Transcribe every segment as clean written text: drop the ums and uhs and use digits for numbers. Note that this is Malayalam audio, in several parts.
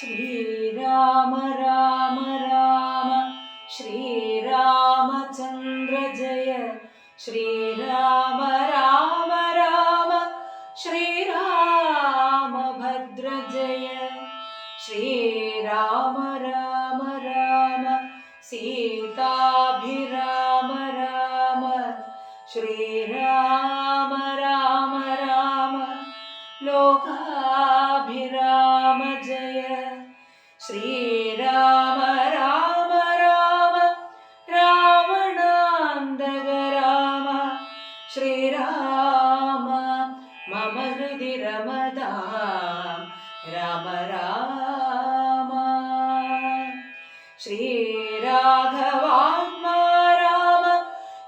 ശ്രീരാമ രാമ രാമ ശ്രീരാമചന്ദ്ര ജയ ശ്രീരാമ രാമ രാമ ശ്രീരാമഭദ്ര ജയ ശ്രീരാമ രാമ രാമ സീതാഭിരാമ രാമ ശ്രീരാമ രാമ രാമ ലോകാഭിരാമ ജയ ശ്രീരാമ രാമ രാമ രാവണാന്തക രാമ ശ്രീരാമ മമ ഹൃദി രമതാം രാമ രാമ ശ്രീരാഘവാത്മാ രാമ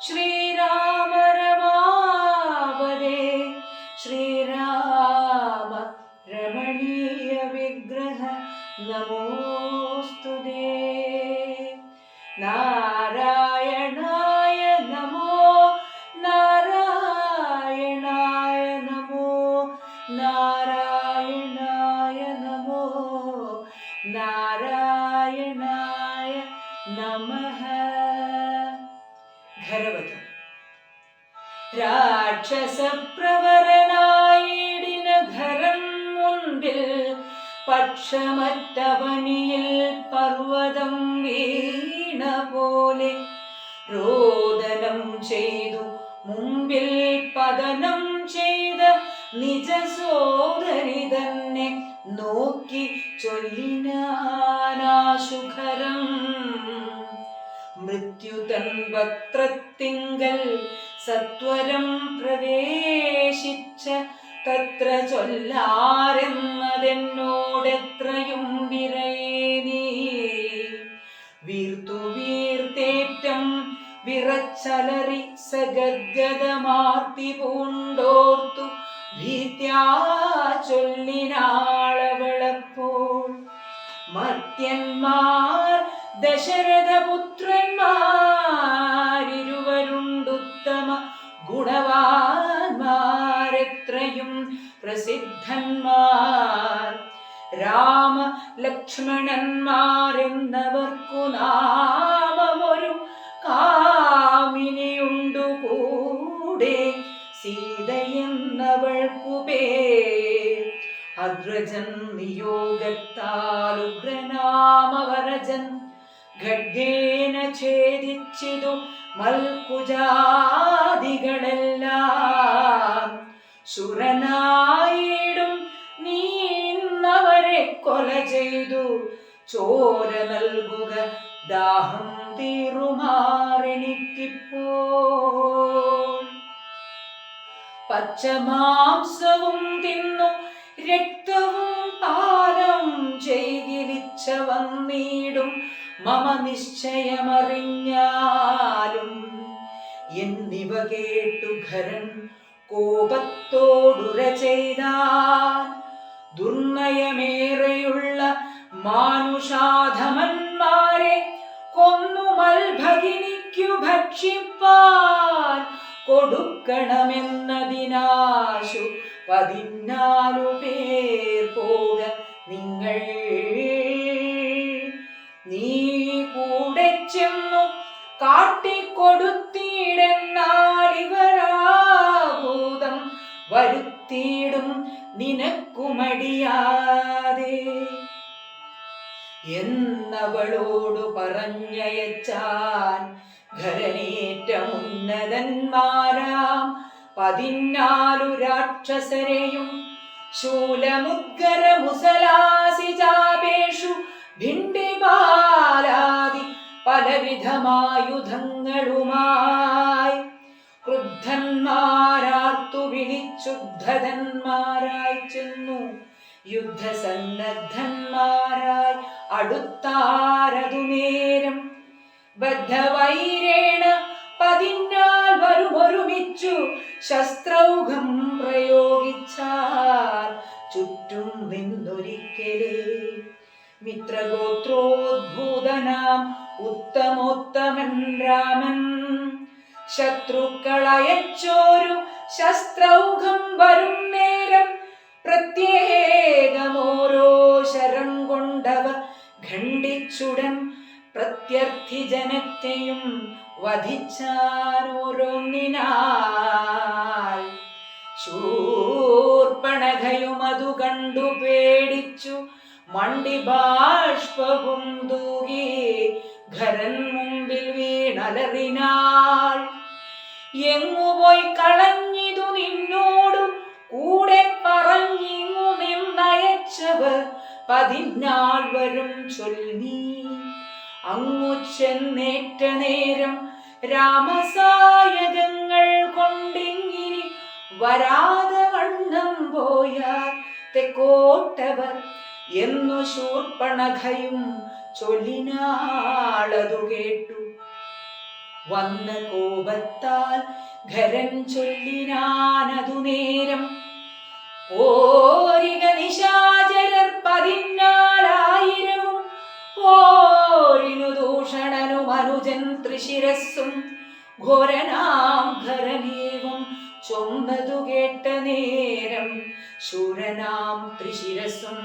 ശ്രീരാമ രമാപദേ ശ്രീരാമ രമണീയ വിഗ്രഹ നമോസ്തുതേ നാരായണായ നമോ നാരായണായ നമോ നാരായണായ നമോ നാരായണായ നമഃ. ഖരവധം. രാക്ഷസപ്രവരനായിടിന ഖരം മുൻപിൽ പക്ഷമറ്റവനിയിൽ പർവ്വതം വീണ പോലെ രോദനം ചെയ്തു മുമ്പിൽ പതനം ചെയ്ത നിജ സോദരി തന്നെ നോക്കി ചൊല്ലിനാശുഖരം മൃത്യുതൻ വക്ത്രത്തിങ്കൽ സത്വരം പ്രവേശിച്ച തത്ര ചൊല്ലാരെന്നതെന്നോടെത്രയും വിരയേനീ വീർത്തു വീർത്തേറ്റം വിറച്ചലറി സഗദ്ഗതമാർത്തി പൂണ്ടോർത്തു ഭീത്യാ ചൊല്ലിനാളവളപ്പോൾ മർത്യന്മാർ ദശരഥപുത്രന്മാരിരുവരുണ്ടുത്തമ ഗുണവാന്മാരെത്രയും പ്രസിദ്ധന്മാർ രാമ ലക്ഷ്മണന്മാരെന്നവർക്കു നാമമൊരു കാമിനിയുണ്ടു കൂടെ സീതയെന്നവൾക്കു പേർ അഗ്രജൻ നിയോഗത്താലുഗ്രനാമവരജൻ ഖഡ്ഗേന ഛേദിച്ചിതു മൽക്കുജാദികളെല്ലാം ശുരനായിടും നീന്നവരെ കൊല ചെയ്തു ചോര നൽകുക ദാഹം തീറുമാറെനിക്കിപ്പോൾ പച്ചമാംസവും തിന്നു രക്തവും പാനം ചെയ്തിലിച്ച വന്നിടും മമ നിശ്ചയമറിഞ്ഞാലും എന്നിവ കേട്ടു ഖരൻ കോപത്തോടുര ചെയ്താൻ ദുർനയമേറെയുള്ള മാനുഷാധമന്മാരെ കൊന്നു മൽഭഗിനിക്കു ഭക്ഷിപ്പാൻ കൊടുക്കണമെന്നതിനാശു 14 പേർ പോക നിങ്ങൾ നീ കൂടെ ചെന്നു കാട്ടിക്കൊടുത്തിടെന്നാൽ ഇവരാഭൂതം വരുത്തിയിടും നിനക്കുമടിയാതെ എന്നവളോടു പറഞ്ഞയച്ചാൻ ഖരനേറ്റമുന്നതന്മാരാം 14 രാക്ഷസരെയും ശൂലമുദ്ഗര മുസലാസിജാപേഷു ഭിണ്ഡിപാലാദി പലവിധമായുധങ്ങളുമായി ക്രുദ്ധന്മാരാർത്തു വിളിച്ചുദ്ധതന്മാരായി ചെന്നു യുദ്ധസന്നദ്ധന്മാരായി അടുത്താരതു നേരം ബദ്ധവൈരേണ 14 വരുമൊരുമിച്ചു ശസ്ത്രൗഘം പ്രയോഗിച്ചാൽ ചുറ്റും നിന്നൊരിക്കലേ മിത്രഗോത്രോദ്ഭൂതനാം ഉത്തമോത്തമൻ രാമൻ ശത്രുക്കളയച്ചോരു ശസ്ത്രൗഘം വരും നേരം പ്രത്യേകമോരോ ശരം കൊണ്ട ഖണ്ഡിച്ചുടൻ പ്രത്യർത്ഥി ജനത്തെയും വധിച്ചാരോരൊന്നിനാൽ. ശൂർപ്പണഖയും അതു കണ്ടു പേടിച്ചു മണ്ടി ബാഷ്പവും തൂകി ഖരൻ മുമ്പിൽ വീണലറിനാൾ. എങ്ങുപോയി കളഞ്ഞിതു നിന്നോടു കൂടെ പറഞ്ഞിങ്ങു നിന്നയച്ചവർ പതിനാൾ വരും ചൊല്ലി. അങ്ങു ചെന്നേറ്റ നേരം രാമസായകങ്ങൾ കൊണ്ടിങ്ങിനി വരാതെ വണ്ണം പോയാൽ തെക്കോട്ടവർ എന്നു ശൂർപ്പണഖയും ചൊല്ലിനാളതു കേട്ടു. വന്ന കോപത്താൽ ഖരൻ ചൊല്ലിനാനതു നേരം. പോരിക നിശാചരർ 14,000 പോരിനു ദൂഷണനും അനുജൻ ത്രിശിരസ്സും ഘോരനാം ഖരനേവം ചൊന്നതു കേട്ട നേരം. ശൂരനാം ത്രിശിരസ്സും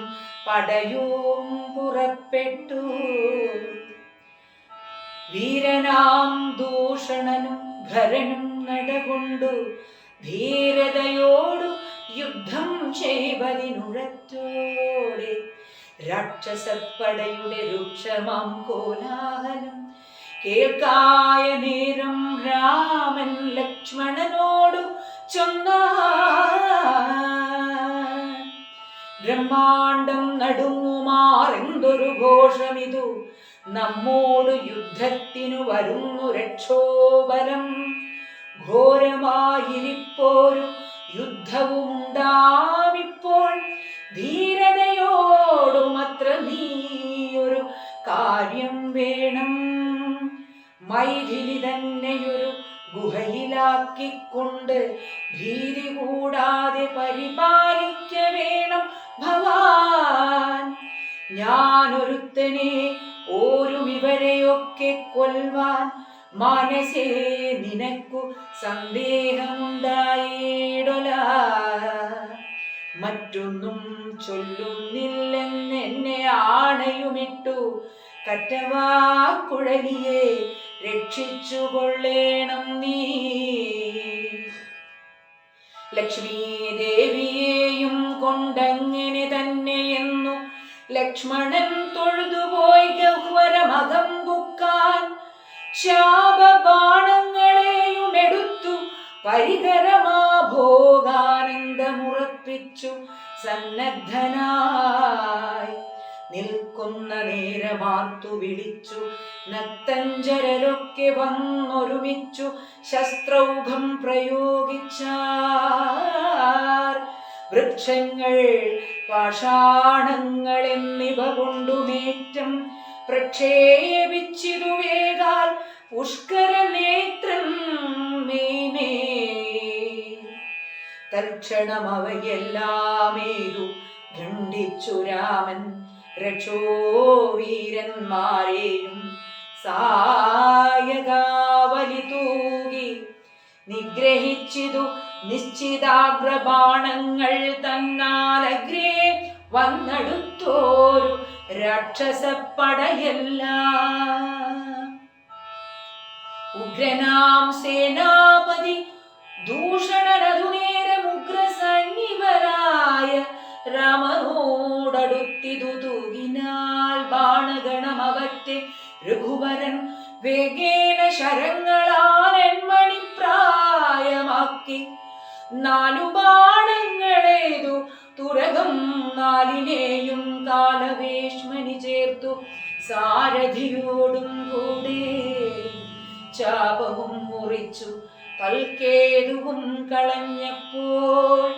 പടയും പുറപ്പെട്ടു. വീരനാം ദൂഷണനും ഖരനും നടകൊണ്ടു ധീരതയോടു യുദ്ധം ചെയ്വതിനുഴറ്റോടെ. രാക്ഷസപ്പടയുടെ രൂക്ഷമാം കോലാഹലം കേൾക്കായ നേരം രാമൻ ലക്ഷ്മണനോടു ചൊന്നാൻ. ബ്രഹ്മാണ്ടം നടുങ്ങുമാറെന്തൊരു ഘോഷമിതു, നമ്മോടു യുദ്ധത്തിനു വരുന്നു രക്ഷോബലം. ഘോരമായിരിപ്പോരു യുദ്ധവുമുണ്ടാമിപ്പോൾ, ധീരതയോടുമത്ര നീയൊരു കാര്യം വേണം. മൈഥിലി തന്നെയൊരു ഗുഹയിലാക്കിക്കൊണ്ട് ഭീതി കൂടാതെ പരിപാലിക്ക വേണം ഭവാൻ. ഞാനൊരുത്തനെ ഓരും ഇവരെയൊക്കെ കൊൽവാൻ മനസ്സേ നിനക്കു സന്ദേഹമുണ്ടായിടൊല. മറ്റൊന്നും ചൊല്ലുന്നില്ലെന്നെന്നെ ആണയുമിട്ടു കറ്റവാക്കുഴലിയെ രക്ഷിച്ചു കൊള്ളേണം നീ. ലക്ഷ്മീ ദേവിയെയും കൊണ്ടങ്ങനെ തന്നെയെന്നു ലക്ഷ്മണൻ തൊഴുതുപോയി ഗഹ്വരമകം പുക്കാൻ. ശാപബാണങ്ങളെയും എടുത്തു പരികരമാ ഭോഗാനന്ദമുറപ്പിച്ചു സന്നദ്ധനായി. നിൽക്കുന്ന നേരമാർത്തു വിളിച്ചു നക്തഞ്ചരരൊക്കെ വന്നൊരുമിച്ചു ശസ്ത്രൗഘം പ്രയോഗിച്ചാർ. വൃക്ഷങ്ങൾ പാഷാണങ്ങൾ എന്നിവ കൊണ്ടുമേറ്റം പ്രക്ഷേപിച്ചിതു വേഗാൽ പുഷ്കരനേത്രം മേമേ. തൽക്ഷണം അവയെല്ലാമേതു ഖണ്ഡിച്ചു രാമൻ രക്ഷോവീരന്മാരെയും സായകാവലി തൂകി. നിഗ്രഹിച്ചിതു നിശ്ചിതാഗ്രബാണങ്ങൾ തന്നാലഗ്രേ വന്നടുത്തോരു രാക്ഷസപ്പടയെല്ലാം. ഉഗ്രനാം സേനാപതി ദൂഷണനതു നേരം ഉഗ്രസൈനികരായ രാമനോടടുത്തിതു തൂകിനാൽ ബാണഗണമവറ്റെ രഘുവരൻ വേഗേന ശരങ്ങളാൽ എൺമണിപ്രായമാക്കി. 4 ബാണങ്ങളേതു തുരകം 4നെയും കാലവേശ്മനി ചേർത്തു സാരഥിയോടും കൂടെ. ചാപവും മുറിച്ചു തൽക്കേതുവും കളഞ്ഞപ്പോൾ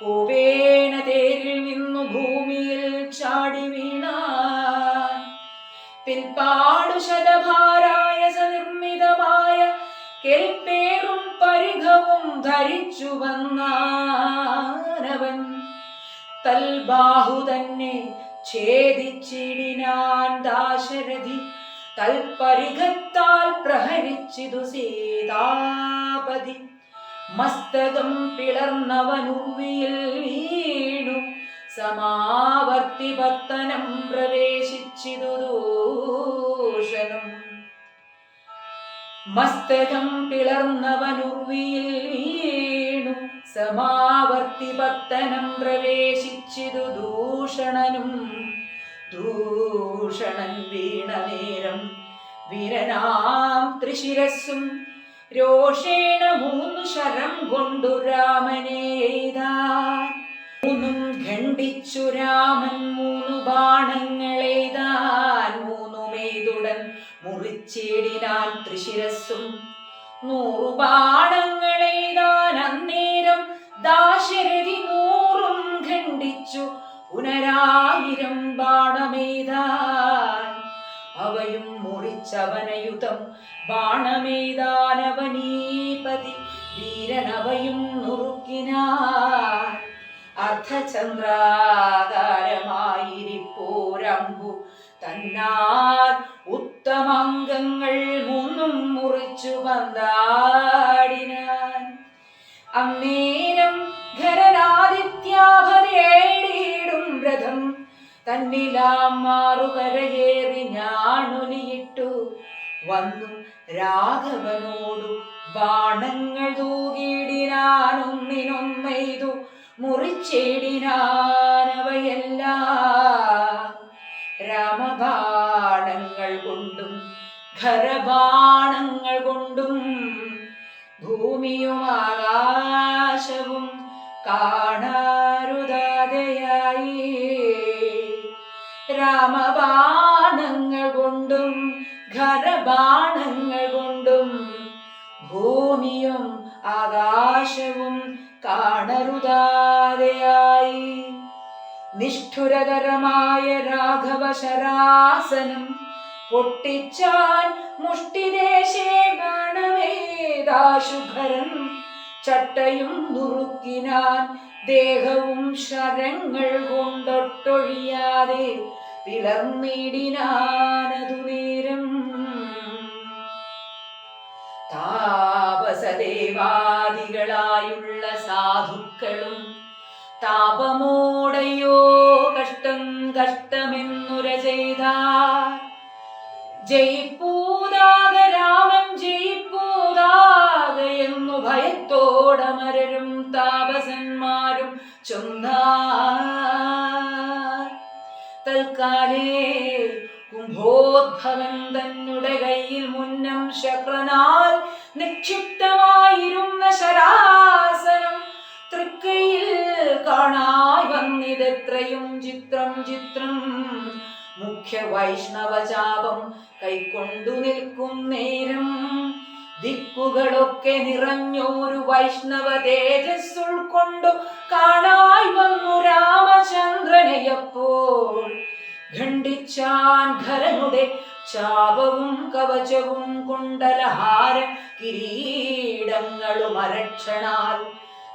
കോപേന തേരിൽ നിന്നു ഭൂമിയിൽ ചാടി വീണാൻ. പിൽപ്പാടു ശതഭാരായ സനിർമ്മിതമായ കെൽപ്പേറും പരിഘവും ധരിച്ചു വന്നാനവൻ. തൽബാഹു തന്നെ ഛേദിച്ചിടിനാൻ ദാശരഥി. തൽപരിഘത്താൽ പ്രഹരിച്ചിതു സീതാപതി. മസ്തകം പിളർന്നവനുർവിയിൽ വീണു സമാവർത്തി പത്തനം പ്രവേശിച്ചിതു ദൂഷണം. മസ്തകം പിളർന്നവനുർവിയിൽ വീണു സമാവർത്തി പത്തനം പ്രവേശിച്ചിതു ദൂഷണനും. ദൂഷണൻ വീണ നേരം വീരനാം ത്രിശിരസ്സും രോഷേണ 3 ശരം കൊണ്ടു രാമനെ എയ്താൻ. 3 ഖണ്ഡിച്ചു രാമൻ 3 ബാണങ്ങളെയ്താൻ. 3 മുറിച്ചിടിനാൻ ത്രിശിരസ്സും. 100 ബാണങ്ങളെയ്താൻ അന്നേരം ദാശരഥി 100 ഖണ്ഡിച്ചു പുനരായിരം ബാണമെയ്താൻ. അവയും മുറിച്ചവനയുധം ബാണമെയ്താനവനീപതി വീരനവയും നുറുക്കിനാൻ. അർദ്ധചന്ദ്രാകാരമായിരിപ്പോരമ്പു തന്നാൽ ഉത്തമാംഗങ്ങൾ 3 മുറിച്ചു വന്നാടിനാൻ. അന്നേരം ഖരനാദിത്യാഭതേടിയിടും രഥം തന്നിലാം മാറുകരയേറി ഞാണൊലിയിട്ടു വന്നു രാഘവനോടു ബാണങ്ങൾ തൂകിയിടിനാൻ. ഒന്നിനൊന്നെയ്തു മുറിച്ചിടിനാനവയെല്ലാം. രാമബാണങ്ങൾ കൊണ്ടും ഖരബാണങ്ങൾ കൊണ്ടും ഭൂമിയും ആകാശവും കാണാരുതാതെയായി. രാമബാണങ്ങൾ കൊണ്ടും ഖരബാണങ്ങൾ കൊണ്ടും ഭൂമിയും ആകാശവും കാണരുതാതെയായി. നിഷ്ഠുരതരമായ രാഘവ ശരാസനം പൊട്ടിച്ചാൻ മുഷ്ടിദേശേ ബാണമേതാശുഖരൻ. ചട്ടയും നുറുക്കിനാൻ ദേഹവും ശരങ്ങൾ കൊണ്ടൊട്ടൊഴിയാതെ പിളർന്നിടിനാനതു നേരം. താപസദേവാദികളായുള്ള സാധുക്കളും താപമോടയോ കഷ്ടം കഷ്ടമെന്നുര ചെയ്താർ. ജയിപ്പൂതാക രാമൻ ജയിപ്പൂതാക എന്നു ഭയത്തോടമരരും താപസന്മാരും ചൊന്നാർ. തൽക്കാലേ കുംഭോദ്ഭവൻ തന്നെ കയ്യിൽ മുന്നം ശക്രനാൽ നിക്ഷിപ്തമായിരുന്ന ശരാസനം തൃക്കൈയിൽ കാണായി വന്നിതെത്രയും ചിത്രം ചിത്രം. മുഖ്യ വൈഷ്ണവചാപം കൈക്കൊണ്ടു നിൽക്കും നേരം ദിക്കുകളൊക്കെ നിറഞ്ഞോരു വൈഷ്ണവ തേജസ് ഉൾക്കൊണ്ടു കാണായി വന്നു രാമചന്ദ്രനെയപ്പോൾ. ഖണ്ഡിച്ചാൻ ഖരനുടെ ചാപവും കവചവും കുണ്ടലഹാര കിരീടങ്ങളും അരക്ഷണാൽ.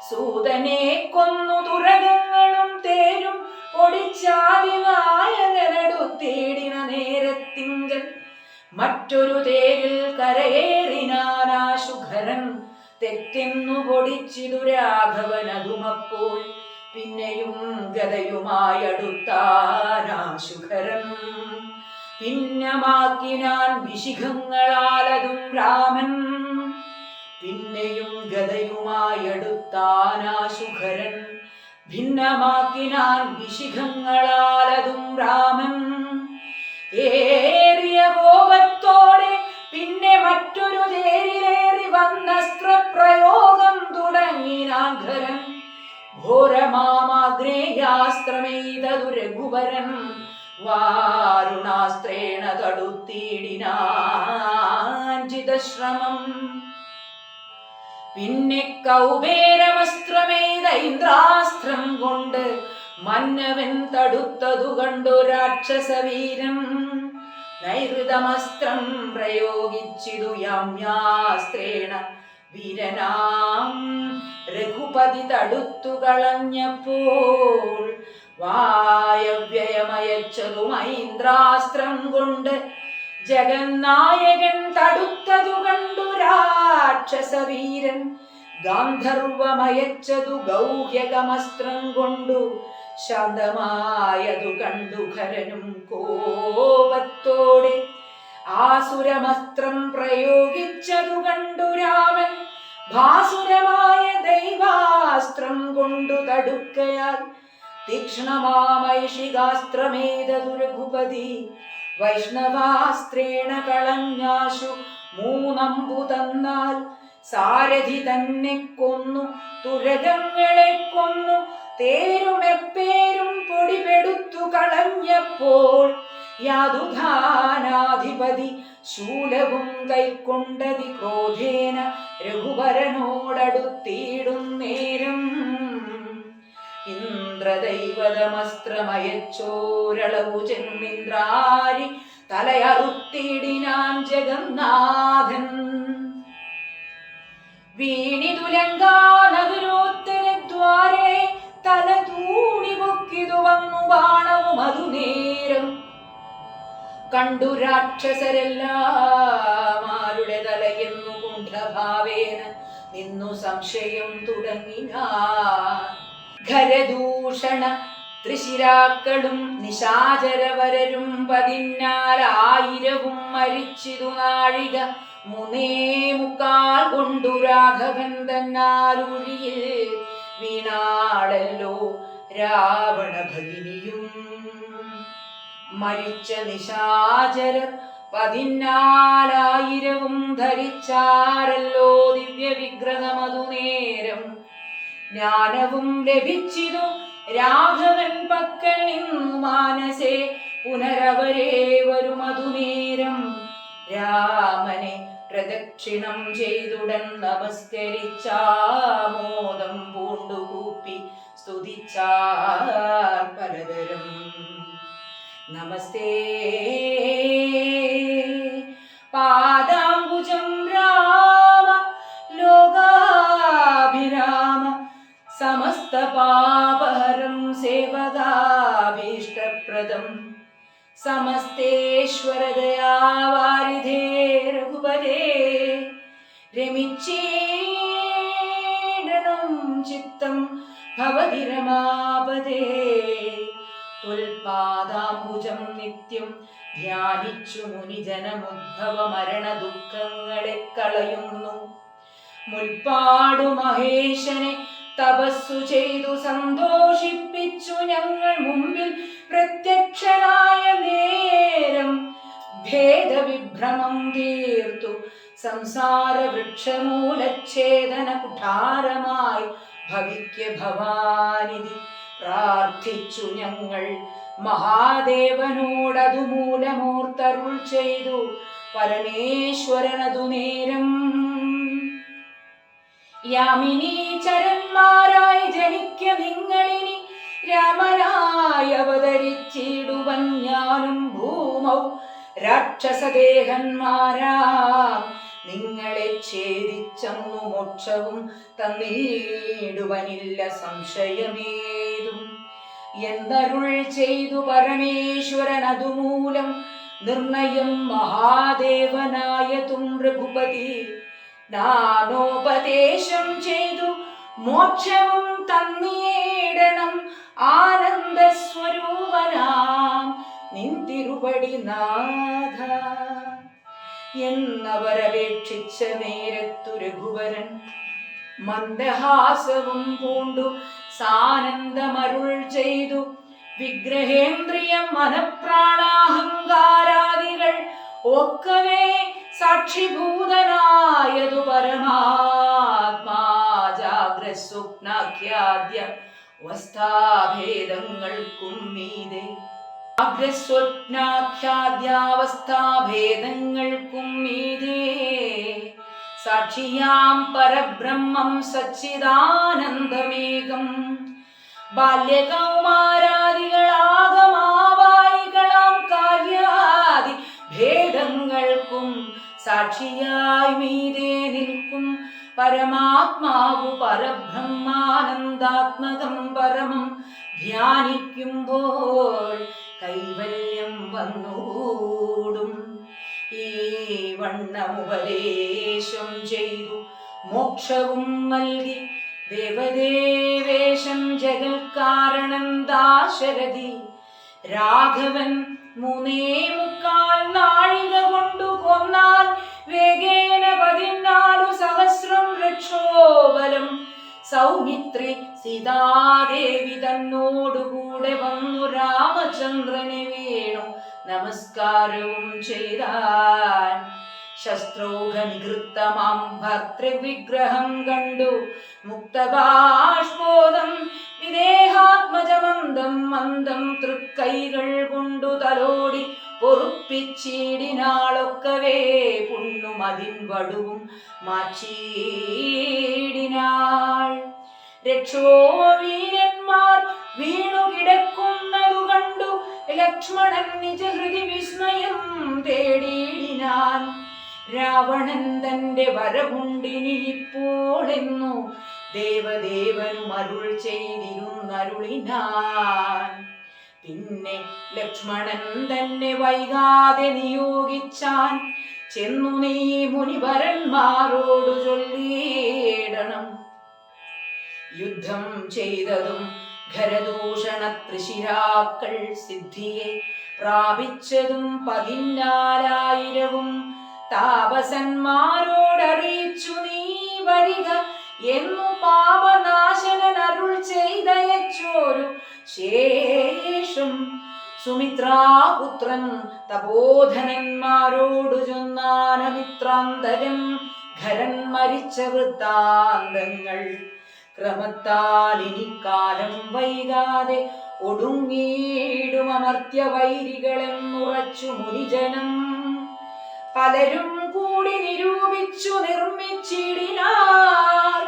സൂതനെ കൊന്നു തുരകങ്ങളും തേരും പൊടിച്ചാതിനായകനെടുത്തേടിന നേരത്തിങ്കൽ മറ്റൊരു തേരിൽ കരയേറിനാനാശുഖരൻ. തെറ്റെന്നു പൊടിച്ചിതു രാഘവനതുമപ്പോൾ. പിന്നെയും ഗതയുമായടുത്താനാശുഖരൻ. ഭിന്നമാക്കിനാൻ വിശിഖങ്ങളാലതും രാമൻ. പിന്നെയും ഗതയുമായടുത്താനാശുഖരൻ. ഭിന്നമാക്കിനാൻ വിശിഖങ്ങളാലതും രാമൻ. ഏറിയ കോപത്തോടെ പിന്നെ മറ്റൊരു തേരിലേറി വന്നസ്ത്രപ്രയോഗം തുടങ്ങിനാൻ ഖരൻ. ഘോരമാമാഗ്രേയാസ്ത്രമെയ്തതു രഘുവരൻ. വാരുണാസ്ത്രേണ തടുത്തിടിനാൻ ചിതശ്രമം. പിന്നെ കൗബേരമസ്ത്രമെയ്ത ഇന്ദ്രാസ്ത്രം കൊണ്ട് മന്നവൻ തടുത്തതു കണ്ടു രാക്ഷസവീരൻ. നൈഋതമസ്ത്രം പ്രയോഗിച്ചിതു യാമ്യാസ്ത്രേണ വീരനാം രഘുപതി തടുത്തു കളഞ്ഞപ്പോൾ. വായവ്യയമയച്ചതു മൈന്ദ്രാസ്ത്രം കൊണ്ട് ജഗന്നായകൻ തടുത്തതു കണ്ടു രാക്ഷസവീരൻ. ഗാന്ധർവമയച്ചതു ഗൗഹ്യകമസ്ത്രം കൊണ്ടു ശാന്തമായതു കണ്ടു ഖരനും കോപത്തോടെ ആസുരമസ്ത്രം പ്രയോഗിച്ചതു കണ്ടു രാമൻ ഭാസുരമായ ദൈവാസ്ത്രം കൊണ്ടു തടുക്കയാൽ തീക്ഷ്ണമാമൈഷികാസ്ത്രമേതതു രഘുപതി വൈഷ്ണവാസ്ത്രേണ കളഞ്ഞാശു മൂന്നമ്പു തന്നാൽ സാരഥി തന്നെ കൊന്നു തുരകങ്ങളെ കൊന്നു തേരുമെപ്പേരും പൊടിപെടുത്തു കളഞ്ഞപ്പോൾ യാതുധാനാധിപതി ശൂലവും കൈക്കൊണ്ടതി ക്രോധേന രഘുവരനോടടുത്തിടുന്നേരം ഇന്ദ്രദൈവതമസ്ത്രമയച്ചോരളവു ചെന്നിന്ദ്രാരി തലയറുത്തിടിനാൻ ജഗന്നാഥൻ വീണിതുലങ്കാനഗരോത്തരദ്വാരേ തല തൂണി പൊക്കിതു വന്നു ബാണവും അതു നേരം കണ്ടു രാക്ഷസരെല്ലാമാരുടെ തലയെന്നു കുണ്ഠഭാവേന നിന്നു സംശയം തുടങ്ങിനാൻ ഖരദൂഷണ ത്രിശിരാക്കളും നിശാചരവരരും 14,000 മരിച്ചിതു നാഴിക 3.25 കൊണ്ടു രാഘവൻ തന്നാലുഴിയിൽ വീണാളല്ലോ രാവണ ഭഗിനിയും മരിച്ച നിശാചരർ 14,000 ധരിച്ചാരല്ലോ ദിവ്യ വിഗ്രഹമതു നേരം ജ്ഞാനവും ലഭിച്ചിതു രാഘവൻ പക്കൽ നിന്നു മാനസേ പുനരവരേ വരുമതു നേരം രാമനെ പ്രദക്ഷിണം ചെയ്തുടൻ നമസ്കരിച്ചാമോദം പൂണ്ടുകൂപ്പി സ്തുതിച്ചാർ പലതരം നമസ്തേ പാദാംബുജം രാമ ലോകാഭിരാമ സമസ്ത പാപഹരം സേവകാഭീഷ്ടപ്രദം സമസ്തേശ്വരദയാവാരിധേ രഘുപതേ രമിച്ചീടണം ചിത്തം ഭവതി രമാപദേ തുൽപാദാംബുജം നിത്യം ധ്യാനിച്ചു മുനിജനമുദ്ഭവ മരണ ദുഃഖങ്ങളെ കളയുന്നു മുൽപ്പാടു മഹേശനെ തപസ്സു ചെയ്തു സന്തോഷിപ്പിച്ചു ഞങ്ങൾ മുമ്പിൽ പ്രത്യക്ഷനായ നേരം ഭേദവിഭ്രമം തീർത്തു സംസാര വൃക്ഷമൂലച്ഛേദന കുഠാരമായി ഭവിക്ക ഭവാനിധി പ്രാർത്ഥിച്ചു ഞങ്ങൾ മഹാദേവനോടതു മൂലമോർത്തരുൾ ചെയ്തു പരമേശ്വരനതു നേരം യാമിനീചരന്മാരായി ജനിക്ക നിങ്ങളിനി രാമനായി അവതരിച്ചിടുവൻ ഞാനും ഭൂമൗ രാക്ഷസദേഹന്മാരാം നിങ്ങളെ ഛേദിച്ചന്നു മോക്ഷവും തന്നിടുവനില്ല സംശയമേതും എന്നരുൾ ചെയ്തു പരമേശ്വരൻ അതുമൂലം നിർണയം മഹാദേവനായതും രഘുപതി ജ്ഞാനോപദേശം ചെയ്തു മോക്ഷവും തന്നിടണം ആനന്ദസ്വരൂപനാം നിന്തിരുപടി നാഥ എന്നവരപേക്ഷിച്ച നേരത്തു രഘുവരൻ മന്ദഹാസവും പൂണ്ടു സാനന്ദമരുൾ ചെയ്തു വിഗ്രഹേന്ദ്രിയം മനഃപ്രാണാഹങ്കാരാദികൾ ഒക്കവേ സാക്ഷിഭൂതനായതു പരമാത്മാ ജാഗ്രസ്വപ്നാഖ്യാദ്യ അവസ്ഥാഭേദങ്ങൾക്കും മീതെ ജാഗ്രസ്വപ്നാഖ്യാദ്യാവസ്ഥാഭേദങ്ങൾക്കും മീതെ സാക്ഷിയാം പരബ്രഹ്മം സച്ചിദാനന്ദമേകം ബാല്യകൗമാരാദികളാകമാവായികളാം കാര്യാദി ഭേദങ്ങൾക്കും സാക്ഷിയായി മീതെ നിൽക്കും പരമാത്മാവു പരബ്രഹ്മാനന്ദാത്മകം പരമം ധ്യാനിക്കുമ്പോൾ കൈവല്യം വന്നൂടും ഈ വണ്ണമുപദേശം ചെയ്തു മോക്ഷവും നൽകി ദേവദേവേശം ജഗൽക്കാരണം ദാശരഥി രാഘവൻ 3.25 നാഴിക കൊണ്ടു കൊന്നാൽ വേഗേന 14 സഹസ്രം രക്ഷോബലം. സൗമിത്രി സീതാദേവി തന്നോടുകൂടെ വന്നു രാമചന്ദ്രനെ വീണു നമസ്കാരവും ചെയ്താൻ. ശസ്ത്രൗഘനികൃത്തമാം ഭർതൃവിഗ്രഹം കണ്ടു മുക്തബാഷ്പോദം വിദേഹാത്മജമന്ദം മന്ദം തൃക്കൈകൾ കൊണ്ടു തലോടി പൊറുപ്പിച്ചിടിനാളൊക്കവേ പുണ്ണുമതിൻ വടുവും മാച്ചിടിനാൾ. രക്ഷോവീരന്മാർ വീണു കിടക്കുന്നതു കണ്ടു ലക്ഷ്മണൻ നിജഹൃതി വിസ്മയം തേടിയിടിനാൻ. രാവണൻ തന്റെ വരവുണ്ടിനിപ്പോളെന്നു ദേവദേവനും അരുൾ ചെയ്തിരുന്നരുളിനാൻ. പിന്നെ ലക്ഷ്മണൻ തന്നെ വൈകാതെ നിയോഗിച്ചാൻ. ചെന്നു നീ മുനിവരന്മാരോടു ചൊല്ലിയിടണം. യുദ്ധം ചെയ്തതും ഖരദൂഷണ ത്രിശിരാക്കൾ സിദ്ധിയെ പ്രാപിച്ചതും 14,000 താപസന്മാരോടറിയിച്ചു നീ വരിക എന്നു പാപനാശനൻ അരുൾ ചെയ്തയച്ചോരു ശേഷം സുമിത്രാപുത്രൻ തപോധനന്മാരോടു ചൊന്നാനമിത്രാന്തരം ഖരൻ മരിച്ച വൃത്താന്തങ്ങൾ. ക്രമത്താൽ ഇനിക്കാലം വൈകാതെ ഒടുങ്ങിയിടും അമർത്യ വൈരികളെന്നുറച്ചു മുനിജനം. പലരും കൂടി നിരൂപിച്ചു നിർമ്മിച്ചിടിനാർ.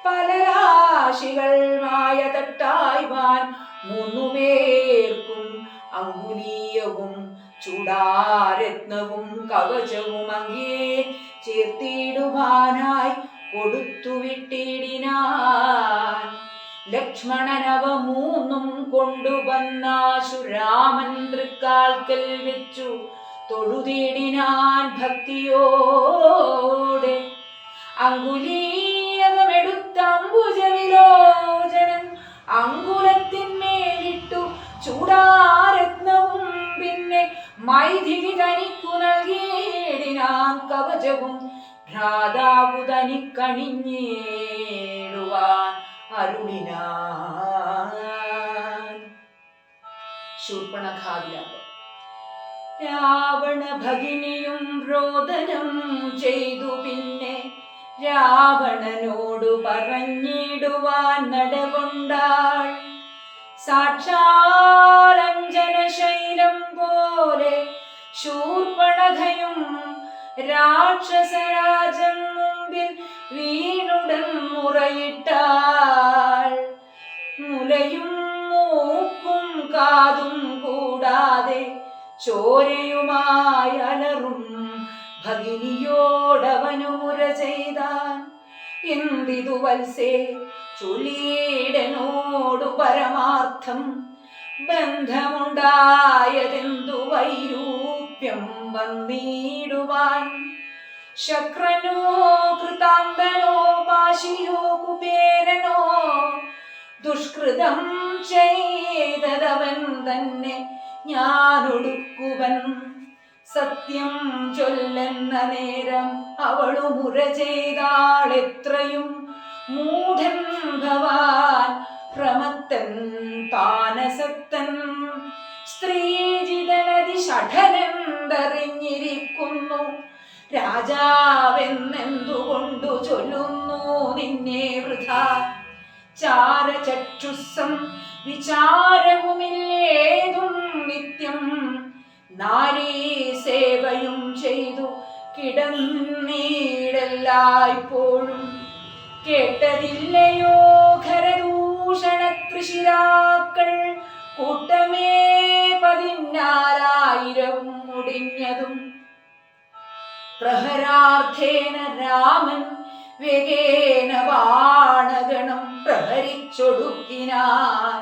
പല രാശികൾ മായ തട്ടായ്വാൻ 3 പേർക്കും അങ്കുലീയവും ചൂടാരത്നവും കവചവും അങ്ങേ ചേർത്തിടുവാനായി കൊടുത്തുവിട്ടിടിനാൻ. ലക്ഷ്മണനവ 3 കൊണ്ടുവന്നാശു രാമൻ തൃക്കാൽക്കൽ വെച്ചു തൊഴുതിടിനാൻ ഭക്തിയോടെ. അങ്കുലീയകമെടുത്ത അംബുജവിലോചനൻ അങ്കുലത്തിന്മേലിട്ടു ചൂടാരത്നവും പിന്നെ മൈഥിലി തനിക്കു നൽകിയിടിനാൻ കവചവും ഭ്രാതാവു തനിക്കണിഞ്ഞിടുവാൻ അരുളിനാൻ. ശൂർപ്പണഖാവിലാപം. രാവണ ഭഗിനിയും രോദനം ചെയ്തു പിന്നെ രാവണനോടു പറഞ്ഞിടുവാൻ നടകൊണ്ടാൾ. സാക്ഷാലഞ്ജനശൈലം പോലെ ശൂർപ്പണഖയും രാക്ഷസരാജൻ മുമ്പിൽ വീണുടൻ മുറയിട്ടാൾ. മുലയും മൂക്കും കാതും കൂടാതെ ചോരയുമായി അലറും ഭഗിനിയോടവനു മുര ചെയ്താൻ. എന്തിതു വത്സേ ചൊല്ലിയിടനോടു പരമാർത്ഥം. ബന്ധമുണ്ടായതെന്തു വൈരൂപ്യം വന്നിടുവാൻ. ശക്രനോ കൃതാന്തനോ പാശിയോ കുബേരനോ ദുഷ്കൃതം ചെയ്തവൻ തന്നെ ഞാനൊടുക്കുവൻ. സത്യം ചൊല്ലെന്ന നേരം അവളു മുര ചെയ്താളെത്രയും മൂഢൻ ഭവാൻ പ്രമത്തൻ താനസക്തൻ. സ്ത്രീജിതനതി ഷഠനെന്തറിഞ്ഞിരിക്കുന്നു രാജാവെന്നെന്തുകൊണ്ടു ചൊല്ലുന്നു നിന്നെ വൃഥാ. ചാരചക്ഷുസം വിചാരവുമില്ലേതും നിത്യം നാരീ സേവയും ചെയ്തു കിടന്നീടെല്ലായ്പ്പോഴും. കേട്ടതില്ലയോ ഖരദൂഷണ ത്രിശിരാക്കൾ കൂട്ടമേ 14,000 മുടിഞ്ഞതും. പ്രഹരാർത്ഥേന രാമൻ വേഗേന ബാണഗണം പ്രഹരിച്ചൊടുക്കിനാൻ.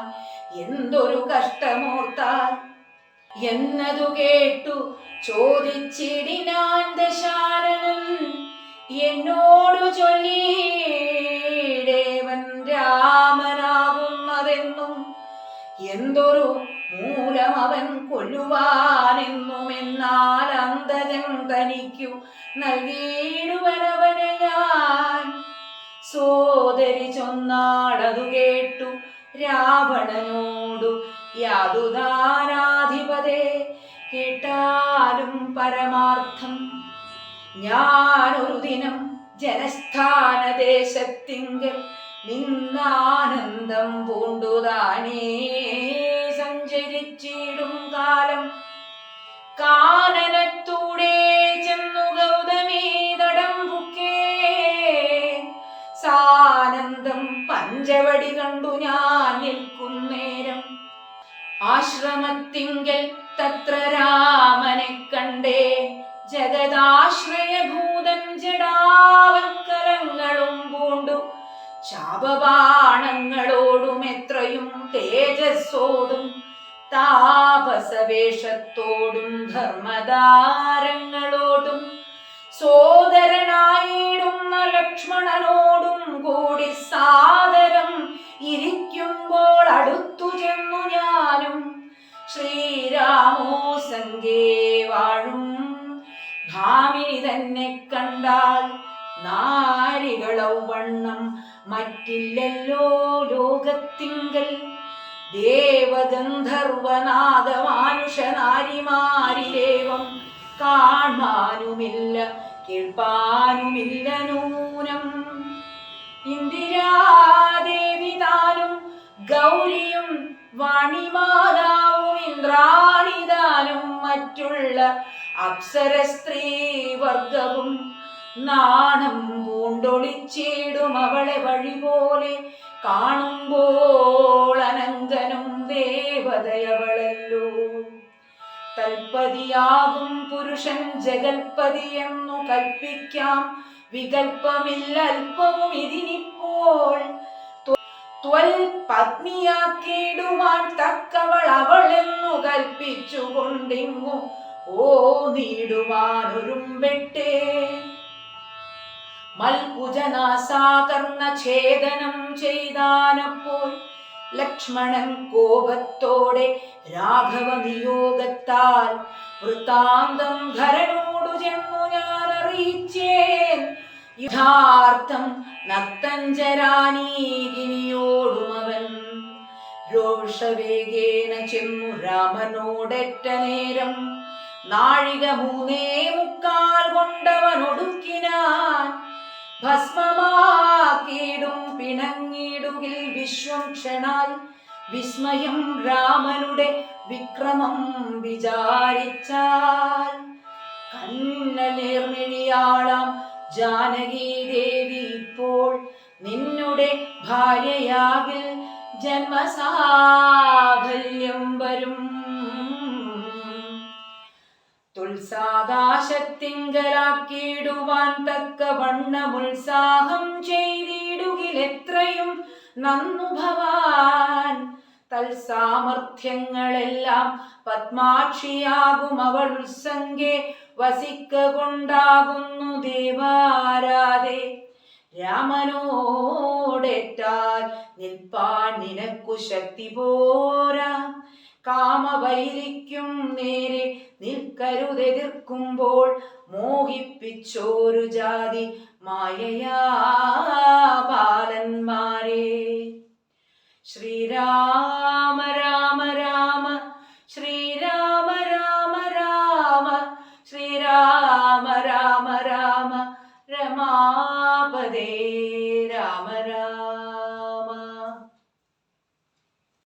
എന്തൊരു കഷ്ടമോർത്താൽ എന്നതു കേട്ടു ചോദിച്ചിടിനാൻ ദശാനനൻ. എന്നോടു ചൊല്ലിയിടേവൻ രാമനാകുന്നതെന്നും എന്തൊരു മൂലം അവൻ കൊല്ലുവാനെന്നും എന്നാൽ അന്തകൻ തനിക്കു നൽകിയിടുവനവനെ ഞാൻ. സോദരി ചൊന്നാളതു കേട്ടു രാവണനോടു യാതുദാനാധിപതേ കേട്ടാലും പരമാർത്ഥം. ഞാനൊരു ദിനം ജനസ്ഥാനദേശത്തിങ്കൽ നിന്നാനന്ദം പൂണ്ടുതാനേ സഞ്ചരിച്ചിടും കാലം കാനനത്തൂടെ ചെന്നു ഗൗതമീ തടം പുക്കേ. സാനന്ദം പഞ്ചവടി കണ്ടു ഞാൻ നിൽക്കുന്നേരം ആശ്രമത്തിങ്കൽ തത്ര രാമനെ കണ്ടേ. ജഗദാശ്രയഭൂതൻ ജടാവൽക്കലങ്ങളും പൂണ്ടു ശാപബാണങ്ങളോടും എത്രയും തേജസ്സോടും താപസവേഷത്തോടും ധർമ്മദാരങ്ങളോടും സോദരനായിടുന്ന ലക്ഷ്മണനോടും കൂടി സാദരം ഇരിക്കുമ്പോൾ അടുത്തു ചെന്നു ഞാനും. ശ്രീരാമോ സംഗേ വാഴും ഭാമിനി തന്നെ കണ്ടാൽ നാരികളൗവണ്ണം മറ്റില്ലല്ലോ ലോകത്തിങ്കൽ. ദേവഗന്ധർവനാഗമാനുഷനാരിമാരിലേവം കാണാനുമില്ല കേൾപ്പാനുമില്ല നൂനം. ഇന്ദിരാദേവി താനും ഗൗരിയും വാണിമാതാവും ഇന്ദ്രാണിതാനും മറ്റുള്ള അപ്സര സ്ത്രീവർഗവും നാണം പൂണ്ടൊളിച്ചിടും അവളെ വഴി പോലെ. കാണുമ്പോൾ അനങ്കനും ദേവതയവളല്ലോ. തൽപതിയാകും പുരുഷൻ ജഗൽപതി എന്നു കൽപ്പിക്കാം. വികൽപ്പമില്ല അല്പവും ഇതിനിപ്പോൾ. പത്നിയാക്കിയിടുവാൻ തക്കവൾ അവളെന്നു കൽപ്പിച്ചുകൊണ്ടിങ്ങു നീടുവാനൊരുമ്പെട്ടേ. മൽകുജനാസാകർണ ഛേദനം ചെയ്താനപ്പോൾ ലക്ഷ്മണൻ കോപത്തോടെ രാഘവ നിയോഗത്താൽ വൃത്താന്തം ധരനോടു ചെന്നു ഞാൻ അറിയിച്ചേൻ. യഥാർത്ഥം നക്തഞ്ചരാനീകിനിയോടുമവൻ രോഷവേഗേന ചെന്നു രാമനോടെറ്റ നേരം. നാഴിക 3:45 കൊണ്ടവനൊടുക്കിനാൻ. ഭസ്മമാക്കിയിടും പിണങ്ങിടുകിൽ വിശ്വം ക്ഷണാൽ. വിസ്മയം രാമനുടെ വിക്രമം വിചാരിച്ചാൽ. കന്നലേർമിഴിയാളാം ജാനകി ദേവി ഇപ്പോൾ നിന്നുടെ ഭാര്യയാകിൽ ജന്മസാഫല്യം വരും. തുൽസാകാശത്തിങ്കലാക്കിയിടുവാൻ തക്ക വണ്ണമുത്സാഹം ചെയ്തിടുകിലെത്രയും നന്നു ഭവാൻ. തൽസാമർഥ്യങ്ങളെല്ലാം പത്മാക്ഷിയാകും അവൾ ഉത്സംഗേ വസിക്ക കൊണ്ടാകുന്നു ദേവാരാധേ. രാമനോടേറ്റാൽ നിൽപ്പാൻ നിനക്കു ശക്തി പോരാ. കാമവൈരിക്കും നേരെ നിൽക്കരുതെതിർക്കുമ്പോൾ മോഹിപ്പിച്ചോരു ജാതി മായയാ ബാലന്മാരെ. ശ്രീരാമ രാമ രാമ ശ്രീരാമ രാമ രാമ ശ്രീരാമ രാമ രാമ രമാപദേ.